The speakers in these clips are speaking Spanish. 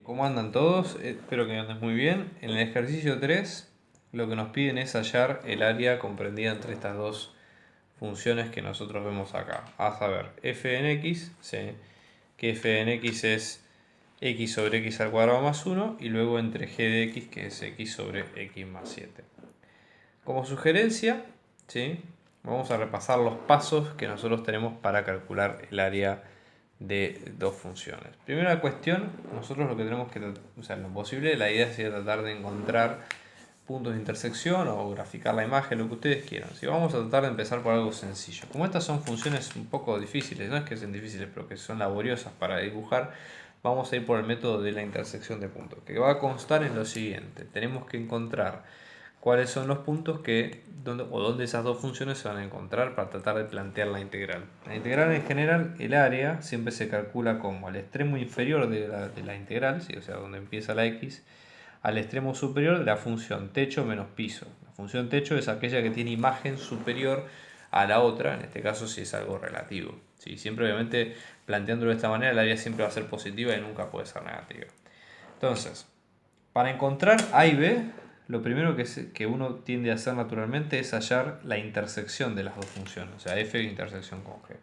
¿Cómo andan todos? Espero que anden muy bien. En el ejercicio 3 lo que nos piden es hallar el área comprendida entre estas dos funciones que nosotros vemos acá. A saber, f en x, ¿sí? Que f en x es x sobre x al cuadrado más 1 y luego entre g de x que es x sobre x más 7. Como sugerencia, ¿sí? Vamos a repasar los pasos que nosotros tenemos para calcular el área de dos funciones. Primera cuestión, nosotros lo que tenemos que, o sea, en lo posible, la idea sería tratar de encontrar puntos de intersección o graficar la imagen, lo que ustedes quieran. Si vamos a tratar de empezar por algo sencillo. Como estas son funciones un poco difíciles, no es que sean difíciles, pero que son laboriosas para dibujar, vamos a ir por el método de la intersección de puntos, que va a constar en lo siguiente. Tenemos que encontrar cuáles son los puntos donde esas dos funciones se van a encontrar para tratar de plantear la integral. La integral en general, el área, siempre se calcula como al extremo inferior de la integral, ¿sí? O sea, donde empieza la x, al extremo superior de la función techo menos piso. La función techo es aquella que tiene imagen superior a la otra, en este caso si es algo relativo. ¿Sí? Siempre obviamente planteándolo de esta manera, el área siempre va a ser positiva y nunca puede ser negativa. Entonces, para encontrar A y B, lo primero que uno tiende a hacer naturalmente es hallar la intersección de las dos funciones, o sea, f de intersección con g.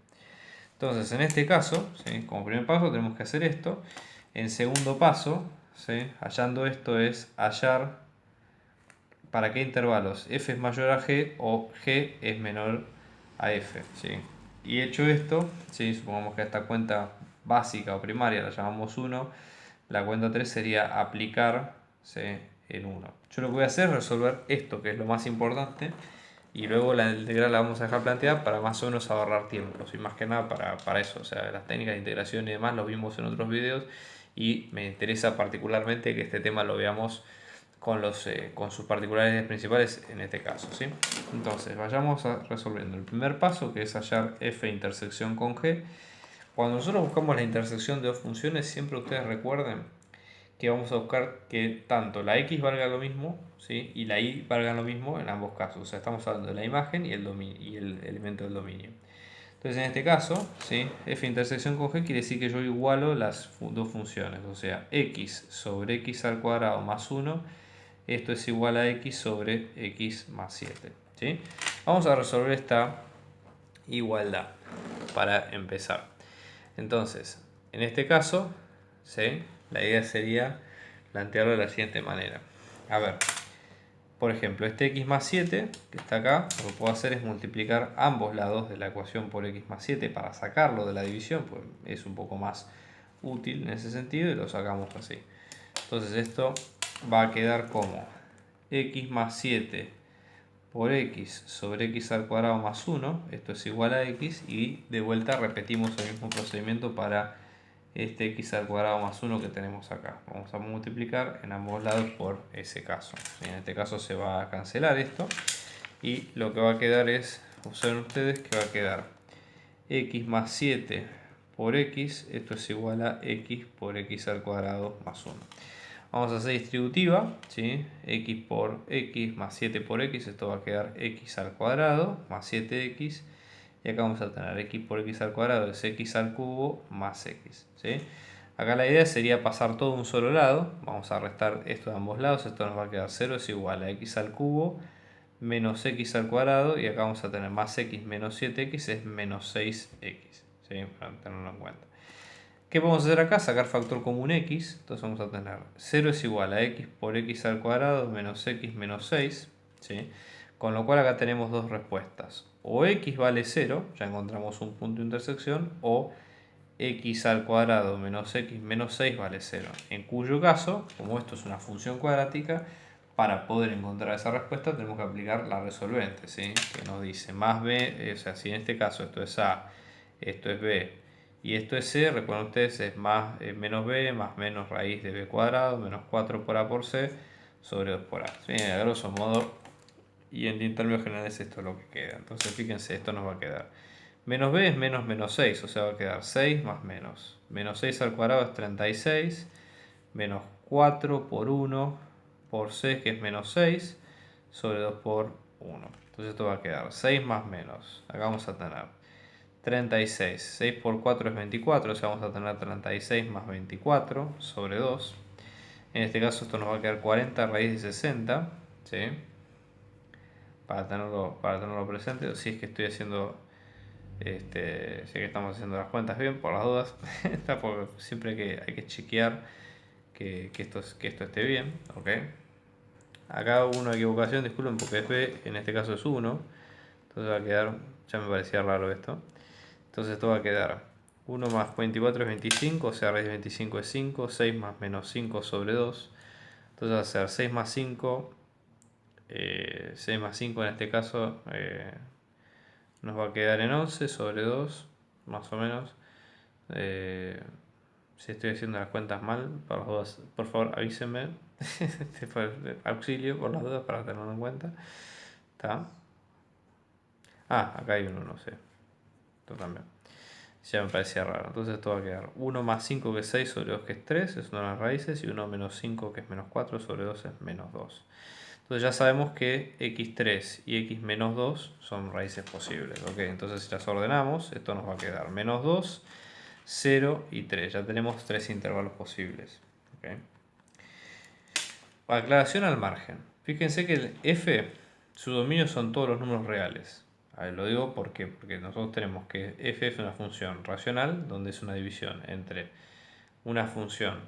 Entonces, en este caso, ¿sí? Como primer paso tenemos que hacer esto. En segundo paso, ¿sí? Hallando esto es hallar para qué intervalos f es mayor a g o g es menor a f. ¿Sí? Y hecho esto, ¿sí? Supongamos que esta cuenta básica o primaria la llamamos 1, la cuenta 3 sería aplicar, ¿sí? El 1. Yo lo que voy a hacer es resolver esto, que es lo más importante, y luego la integral la vamos a dejar planteada para más o menos ahorrar tiempo, y más que nada para eso. O sea, las técnicas de integración y demás lo vimos en otros videos y me interesa particularmente que este tema lo veamos con sus particularidades principales en este caso, ¿sí? Entonces, vayamos resolviendo el primer paso, que es hallar f intersección con g. Cuando nosotros buscamos la intersección de dos funciones, siempre ustedes recuerden que vamos a buscar que tanto la x valga lo mismo, ¿sí? Y la y valga lo mismo en ambos casos. O sea, estamos hablando de la imagen y el elemento del dominio. Entonces, en este caso, ¿sí? F intersección con g quiere decir que yo igualo las dos funciones. O sea, x sobre x al cuadrado más 1, esto es igual a x sobre x más 7. ¿Sí? Vamos a resolver esta igualdad para empezar. Entonces, en este caso, ¿sí? La idea sería plantearlo de la siguiente manera. A ver, por ejemplo, este x más 7 que está acá, lo que puedo hacer es multiplicar ambos lados de la ecuación por x más 7 para sacarlo de la división, pues es un poco más útil en ese sentido y lo sacamos así. Entonces esto va a quedar como x más 7 por x sobre x al cuadrado más 1, esto es igual a x, y de vuelta repetimos el mismo procedimiento para este x al cuadrado más 1 que tenemos acá. Vamos a multiplicar en ambos lados por ese caso. En este caso se va a cancelar esto y lo que va a quedar es, observen ustedes que va a quedar x más 7 por x, esto es igual a x por x al cuadrado más 1. Vamos a hacer distributiva, ¿sí? X por x más 7 por x, esto va a quedar x al cuadrado más 7x. Y acá vamos a tener x por x al cuadrado es x al cubo más x, ¿sí? Acá la idea sería pasar todo a un solo lado. Vamos a restar esto de ambos lados, esto nos va a quedar 0, es igual a x al cubo menos x al cuadrado. Y acá vamos a tener más x menos 7x es menos 6x, ¿sí? Para tenerlo en cuenta. ¿Qué podemos hacer acá? Sacar factor común x. Entonces vamos a tener 0 es igual a x por x al cuadrado menos x menos 6. ¿Sí? Con lo cual acá tenemos dos respuestas. O x vale 0, ya encontramos un punto de intersección, o x al cuadrado menos x menos 6 vale 0. En cuyo caso, como esto es una función cuadrática, para poder encontrar esa respuesta tenemos que aplicar la resolvente, ¿sí? Que nos dice más b, o sea, si en este caso esto es a, esto es b y esto es c, recuerden ustedes, es más menos b más menos raíz de b cuadrado menos 4 por a por c sobre 2 por a. ¿Sí? A grosso modo, y en términos generales esto es lo que queda. Entonces fíjense, esto nos va a quedar. Menos b es menos menos 6, o sea va a quedar 6 más menos. Menos 6 al cuadrado es 36, menos 4 por 1 por c, que es menos 6, sobre 2 por 1. Entonces esto va a quedar 6 más menos. Acá vamos a tener 36. 6 por 4 es 24, o sea, vamos a tener 36 más 24 sobre 2. En este caso esto nos va a quedar 40 raíz de 60, ¿sí? Para tenerlo presente, si es que estoy haciendo, si es que estamos haciendo las cuentas bien, por las dudas, porque siempre hay que chequear que esto esté bien, ¿ok? Acá hubo una equivocación, disculpen, porque f en este caso es 1, entonces va a quedar, ya me parecía raro esto, entonces esto va a quedar 1 más 24 es 25, o sea raíz de 25 es 5, 6 más menos 5 sobre 2, entonces va a ser 6 más 5, 6 más 5 en este caso nos va a quedar en 11 sobre 2, más o menos. Si estoy haciendo las cuentas mal, por las dudas, por favor avísenme. Auxilio por las dudas para tenerlo en cuenta. ¿Está? Ah, acá hay uno, no sé. Esto también. Ya me parecía raro. Entonces esto va a quedar 1 más 5 que es 6 sobre 2 que es 3, es una de las raíces, y 1 menos 5 que es menos 4 sobre 2 es menos 2. Entonces ya sabemos que x3 y x menos 2 son raíces posibles. ¿Ok? Entonces si las ordenamos, esto nos va a quedar menos 2, 0 y 3. Ya tenemos tres intervalos posibles. ¿Ok? Aclaración al margen. Fíjense que el f, su dominio son todos los números reales. A ver, lo digo porque nosotros tenemos que f es una función racional, donde es una división entre una función,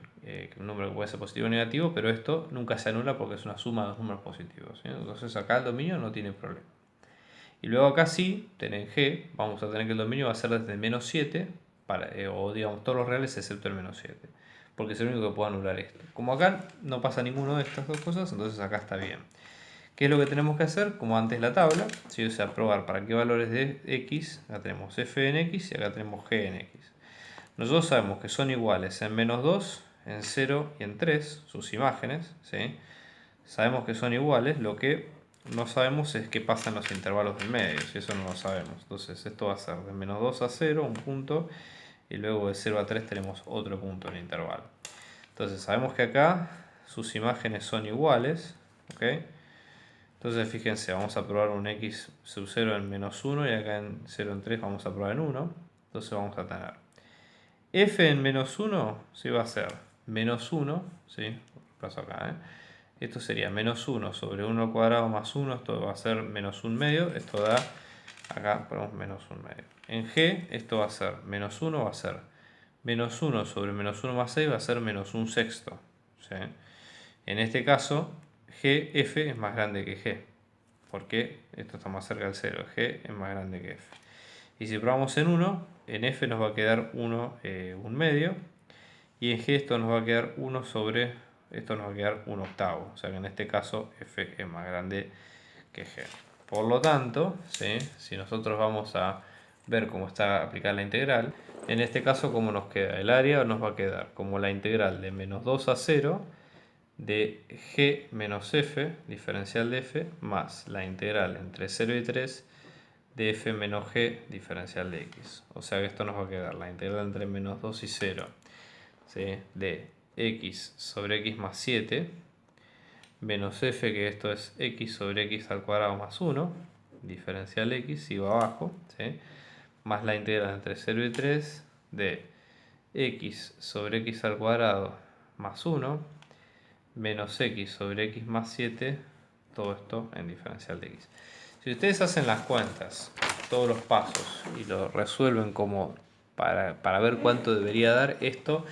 un número que puede ser positivo o negativo, pero esto nunca se anula porque es una suma de dos números positivos, ¿sí? Entonces acá el dominio no tiene problema. Y luego acá sí, en g, vamos a tener que el dominio va a ser desde menos 7, o digamos todos los reales excepto el menos 7, porque es el único que puede anular esto. Como acá no pasa ninguna de estas dos cosas, entonces acá está bien. ¿Qué es lo que tenemos que hacer? Como antes la tabla, ¿sí? O sea, probar para qué valores de x, acá tenemos f en x y acá tenemos g en x. Nosotros sabemos que son iguales en menos 2, en 0 y en 3, sus imágenes, ¿sí? Sabemos que son iguales, lo que no sabemos es qué pasa en los intervalos del medio, si eso no lo sabemos. Entonces esto va a ser de menos 2 a 0, un punto, y luego de 0 a 3 tenemos otro punto en el intervalo. Entonces sabemos que acá sus imágenes son iguales, ¿ok? Entonces fíjense, vamos a probar un x sub 0 en menos 1 y acá en 0 en 3 vamos a probar en 1. Entonces vamos a tener f en menos 1, sí, va a ser menos 1, ¿sí? Paso acá, ¿eh? Esto sería menos 1 sobre 1 al cuadrado más 1, esto va a ser menos 1 medio, esto da, acá ponemos menos 1 medio. En g, esto va a ser menos 1, va a ser menos 1 sobre menos 1 más 6, va a ser menos 1 sexto, ¿sí? En este caso, gf es más grande que g, porque esto está más cerca del 0, g es más grande que f. Y si probamos en 1, en f nos va a quedar 1, 1 medio, y en g esto nos va a quedar 1 sobre, esto nos va a quedar 1 octavo, o sea que en este caso f es más grande que g. Por lo tanto, ¿sí? Si nosotros vamos a ver cómo está aplicada la integral, en este caso, ¿cómo nos queda? El área nos va a quedar como la integral de menos 2 a 0 de g menos f, diferencial de f, más la integral entre 0 y 3 de f menos g, diferencial de x. O sea que esto nos va a quedar la integral entre menos 2 y 0, ¿sí? De x sobre x más 7, menos f, que esto es x sobre x al cuadrado más 1, diferencial de x, sigo abajo, ¿sí? Más la integral entre 0 y 3 de x sobre x al cuadrado más 1, menos x sobre x más 7, todo esto en diferencial de x. Si ustedes hacen las cuentas, todos los pasos, y lo resuelven como para ver cuánto debería dar, esto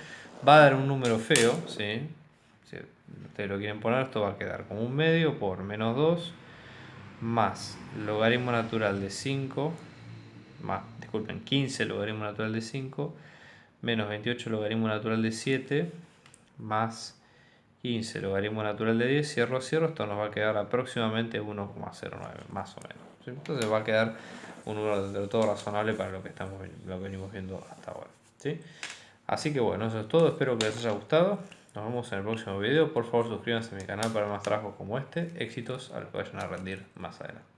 va a dar un número feo, ¿sí? Si ustedes lo quieren poner, esto va a quedar como un medio por menos 2 más logaritmo natural de 5, más, disculpen, 15 logaritmo natural de 5, menos 28 logaritmo natural de 7, más 15 logaritmo natural de 10, cierro, esto nos va a quedar aproximadamente 1,09, más o menos. ¿Sí? Entonces va a quedar un número de todo razonable para lo que venimos viendo hasta ahora. ¿Sí? Así que bueno, eso es todo, espero que les haya gustado. Nos vemos en el próximo video. Por favor suscríbanse a mi canal para más trabajos como este. Éxitos a los que vayan a rendir más adelante.